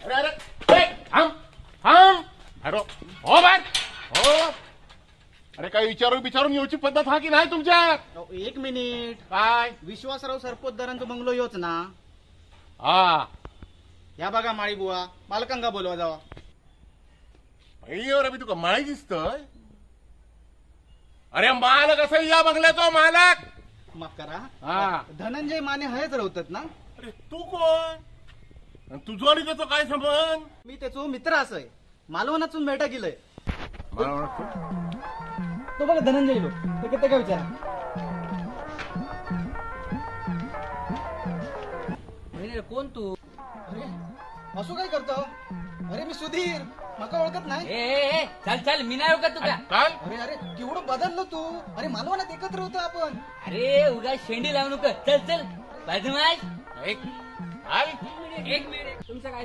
अरे अरे थांब थांब. अरे हो बाय हो. अरे काही विचारून येऊची पद्धत हा की नाही तुमच्यात? एक मिनिट. काय? विश्वासराव सरपोतदारांचा बंगलो योच ना? हा या बघा माळी बुवा, मालकांका बोलवा जावा. अरे तुका माळी दिसतोय. अरे मालक असं या बंगल्याचा मालक. माफ करा. हा. धनंजय माने हयच राहतात ना? अरे तू कोण? तुझं आणि त्याचं काय संबंध? मी त्याचो मित्र असय. मालवणातून भेटा गेलंय. मला वाटतं तो बघा धनंजय लो. ते काय विचारा. कोण तू? अरे असं काय करतो? अरे मी सुधीर. मका ओळखत नाही? ए चल चल, मी नाही ओळखत तुका. काय? अरे अरे केवढं बदललो तू. अरे मालवणात एकत्र होतो आपण. अरे उगा शेंडी लावू नको. चल चल बाजू माय. एक एक मिनिट तुमचं काय